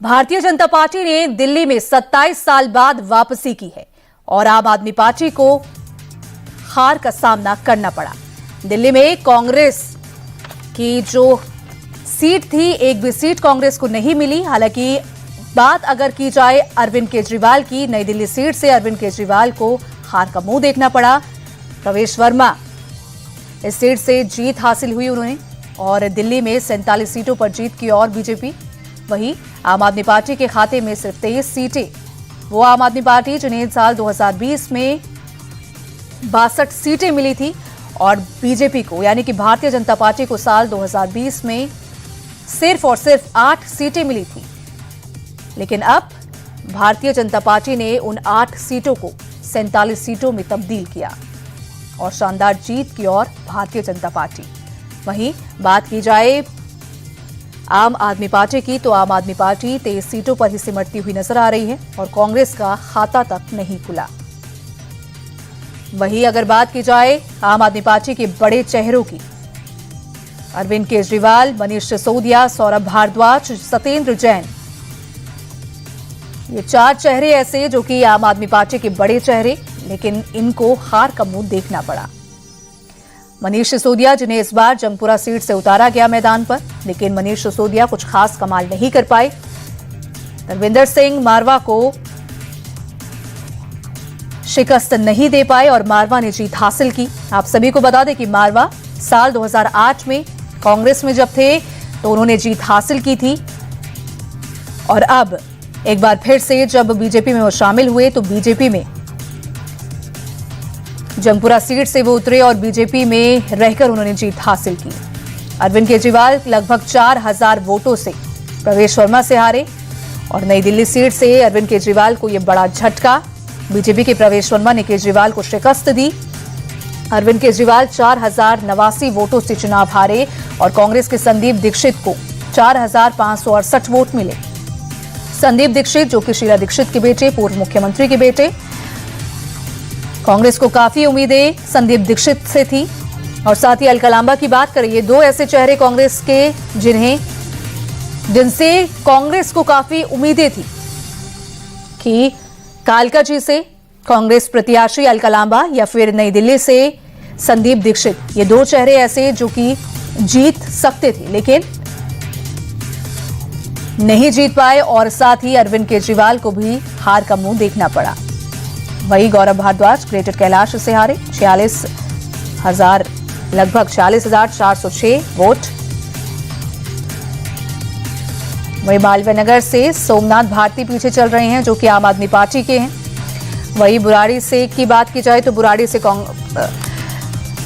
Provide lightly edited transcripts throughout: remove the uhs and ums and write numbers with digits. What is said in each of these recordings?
Bharatiya Janata party ने दिल्ली में 27 साल बाद वापसी की है और आम आदमी पार्टी को हार का सामना करना पड़ा। दिल्ली में कांग्रेस की जो सीट थी, एक भी सीट कांग्रेस को नहीं मिली। हालांकि बात अगर की जाए अरविंद केजरीवाल की, नई दिल्ली सीट से अरविंद केजरीवाल को हार का मुंह देखना पड़ा। प्रवेश वर्मा इस सीट से जीत हासिल हुई उन्होंने और दिल्ली में 47 सीटों पर जीत की और बीजेपी। वहीं आम आदमी पार्टी के खाते में सिर्फ 23 सीटें। वो आम आदमी पार्टी जिन्हें साल 2020 में 62 सीटें मिली थी और बीजेपी को यानी कि भारतीय जनता पार्टी को साल 2020 में सिर्फ और सिर्फ 8 सीटें मिली थी। लेकिन अब भारतीय जनता पार्टी ने उन 8 सीटों को 47 सीटों में तब्दील किया और शानदार जीत की ओर भारतीय जनता पार्टी। वहीं बात की जाए आम आदमी पार्टी की, तो आम आदमी पार्टी 23 सीटों पर ही सिमटती हुई नजर आ रही है और कांग्रेस का खाता तक नहीं खुला। वहीं अगर बात की जाए आम आदमी पार्टी के बड़े चेहरों की, अरविंद केजरीवाल, मनीष सिसोदिया, सौरभ भारद्वाज, सत्येंद्र जैन, ये 4 चेहरे ऐसे जो कि आम आदमी पार्टी के बड़े चेहरे, लेकिन इनको हार का मुंह देखना पड़ा। मनीष सिसोदिया, जिन्हें इस बार जंगपुरा सीट से उतारा गया मैदान पर, लेकिन मनीष सिसोदिया कुछ खास कमाल नहीं कर पाए। धर्मेंद्र सिंह मारवा को शिकस्त नहीं दे पाए और मारवा ने जीत हासिल की। आप सभी को बता दें कि मारवा साल 2008 में कांग्रेस में जब थे तो उन्होंने जीत हासिल की थी और अब एक बार फिर से जब बीजेपी में वो शामिल हुए तो बीजेपी में जंगपुरा सीट से वो उतरे और बीजेपी में रहकर उन्होंने जीत हासिल की। अरविंद केजरीवाल लगभग 4000 वोटों से प्रवेश वर्मा से हारे और नई दिल्ली सीट से अरविंद केजरीवाल को यह बड़ा झटका। बीजेपी के प्रवेश वर्मा ने केजरीवाल को शिकस्त दी। अरविंद केजरीवाल 4089 वोटों से चुनाव हारे और कांग्रेस के संदीप दीक्षित को 4568 वोट मिले। संदीप दीक्षित, जो कि शीला दीक्षित के बेटे, पूर्व मुख्यमंत्री के बेटे, कांग्रेस को काफी उम्मीदें संदीप दीक्षित से थी। और साथ ही अलकलांबा की बात करें, ये 2 ऐसे चेहरे कांग्रेस के जिनसे कांग्रेस को काफी उम्मीदें थी कि कालका जी से कांग्रेस प्रत्याशी अलकलांबा या फिर नई दिल्ली से संदीप दीक्षित, ये 2 चेहरे ऐसे जो कि जीत सकते थे, लेकिन नहीं जीत पाए और साथ ही अरविंद केजरीवाल को भी हार का मुंह देखना पड़ा। वही गौरव भारद्वाज ग्रेटर कैलाश से हारे, लगभग 46,406 वोट। वही मालवीय नगर से सोमनाथ भारती पीछे चल रहे हैं, जो कि आम आदमी पार्टी के हैं। वही बुराड़ी से की बात की जाए तो बुराड़ी से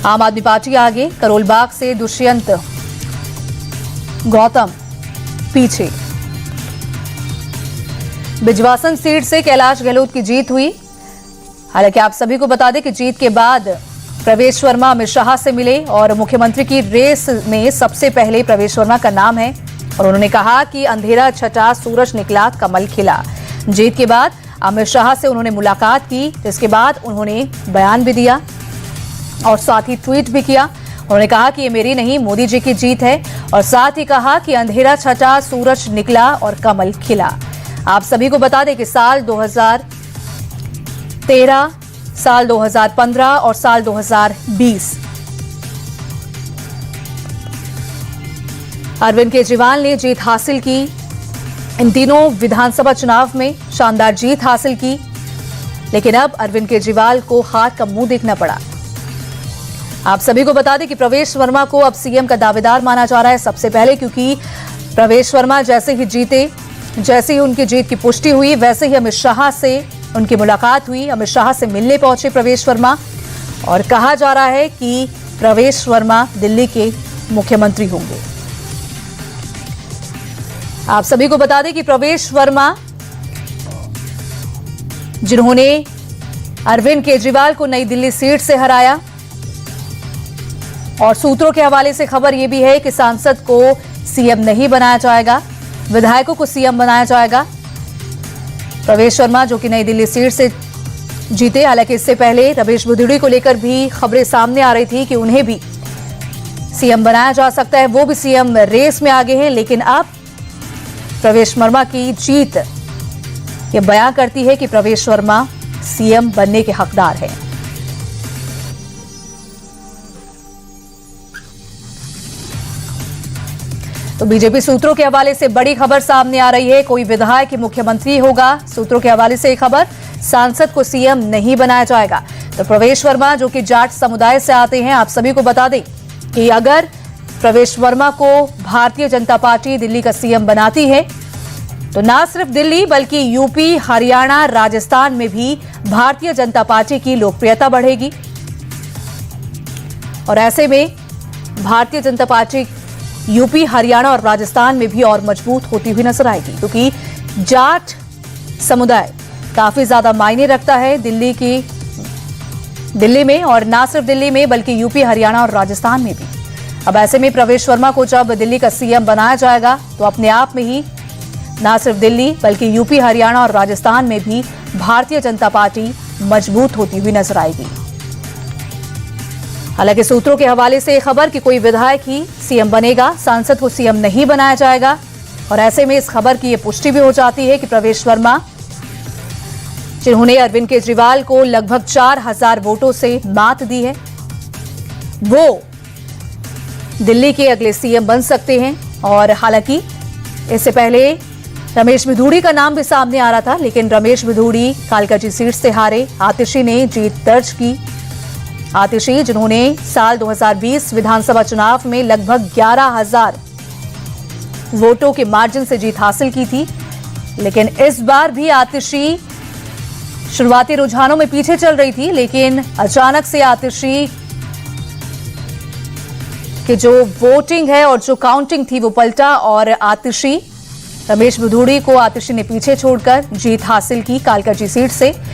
आम आदमी पार्टी आगे, करोलबाग से दुष्यंत गौतम पीछे। बिजवासन सीट से कैलाश गहलोत की जीत हुई। हालांकि आप सभी को बता दें कि जीत के बाद प्रवेश वर्मा अमित शाह से मिले और मुख्यमंत्री की रेस में सबसे पहले प्रवेश वर्मा का नाम है और उन्होंने कहा कि अंधेरा छटा, सूरज निकला, कमल खिला। जीत के बाद अमित शाह से उन्होंने मुलाकात की, जिसके बाद उन्होंने बयान भी दिया और साथ ही ट्वीट भी किया। उन्होंने कहा कि ये मेरी नहीं, मोदी जी की जीत है और साथ ही कहा कि अंधेरा छटा, सूरज निकला और कमल खिला। आप सभी को बता दें कि साल 2013, साल 2015 और साल 2020 अरविंद केजरीवाल ने जीत हासिल की। इन तीनों विधानसभा चुनाव में शानदार जीत हासिल की, लेकिन अब अरविंद केजरीवाल को हार का मुंह देखना पड़ा। आप सभी को बता दें कि प्रवेश वर्मा को अब सीएम का दावेदार माना जा रहा है सबसे पहले, क्योंकि प्रवेश वर्मा जैसे ही जीते, जैसे ही उनकी जीत की पुष्टि हुई, वैसे ही अमित शाह से उनकी मुलाकात हुई। अमित शाह से मिलने पहुंचे प्रवेश वर्मा और कहा जा रहा है कि प्रवेश वर्मा दिल्ली के मुख्यमंत्री होंगे। आप सभी को बता दें कि प्रवेश वर्मा, जिन्होंने अरविंद केजरीवाल को नई दिल्ली सीट से हराया, और सूत्रों के हवाले से खबर यह भी है कि सांसद को सीएम नहीं बनाया जाएगा, विधायकों को सीएम बनाया जाएगा। प्रवेश वर्मा जो कि नई दिल्ली सीट से जीते, हालांकि इससे पहले रमेश बुद्धड़ी को लेकर भी खबरें सामने आ रही थी कि उन्हें भी सीएम बनाया जा सकता है, वो भी सीएम रेस में आगे हैं। लेकिन अब प्रवेश वर्मा की जीत ये बयां करती है कि प्रवेश वर्मा सीएम बनने के हकदार हैं। तो बीजेपी सूत्रों के हवाले से बड़ी खबर सामने आ रही है। कोई विधायक ही मुख्यमंत्री होगा। सूत्रों के हवाले से एक खबर, सांसद को सीएम नहीं बनाया जाएगा। तो प्रवेश वर्मा जो कि जाट समुदाय से आते हैं, आप सभी को बता दें कि अगर प्रवेश वर्मा को भारतीय जनता पार्टी दिल्ली का सीएम बनाती है तो ना सिर्फ दिल्ली बल्कि यूपी, हरियाणा, राजस्थान में भी भारतीय जनता पार्टी की लोकप्रियता बढ़ेगी। और ऐसे में भारतीय जनता पार्टी यूपी, हरियाणा और राजस्थान में भी और मजबूत होती हुई नजर आएगी, क्योंकि जाट समुदाय काफी ज्यादा मायने रखता है दिल्ली में, और ना सिर्फ दिल्ली में बल्कि यूपी, हरियाणा और राजस्थान में भी। अब ऐसे में प्रवेश वर्मा को जब दिल्ली का सीएम बनाया जाएगा तो अपने आप में ही ना सिर्फ दिल्ली बल्कि यूपी, हरियाणा और राजस्थान में भी भारतीय जनता पार्टी मजबूत होती हुई नजर आएगी। हालांकि सूत्रों के हवाले से खबर कि कोई विधायक ही सीएम बनेगा, सांसद को सीएम नहीं बनाया जाएगा। और ऐसे में इस खबर की यह पुष्टि भी हो जाती है कि प्रवेश वर्मा, जिन्होंने अरविंद केजरीवाल को लगभग 4000 वोटों से मात दी है, वो दिल्ली के अगले सीएम बन सकते हैं। और हालांकि इससे पहले रमेश बिधूड़ी का नाम भी सामने आ रहा था, लेकिन रमेश बिधूड़ी कालकाजी सीट से हारे। आतिशी ने जीत दर्ज की। आतिशी, जिन्होंने साल 2020 विधानसभा चुनाव में लगभग 11000 वोटों के मार्जिन से जीत हासिल की थी, लेकिन इस बार भी आतिशी शुरुआती रुझानों में पीछे चल रही थी, लेकिन अचानक से आतिशी कि जो वोटिंग है और जो काउंटिंग थी वो पलटा और रमेश बिधूड़ी को आतिशी ने पीछे छोड़कर जीत हासिल की कालकाजी सीट से।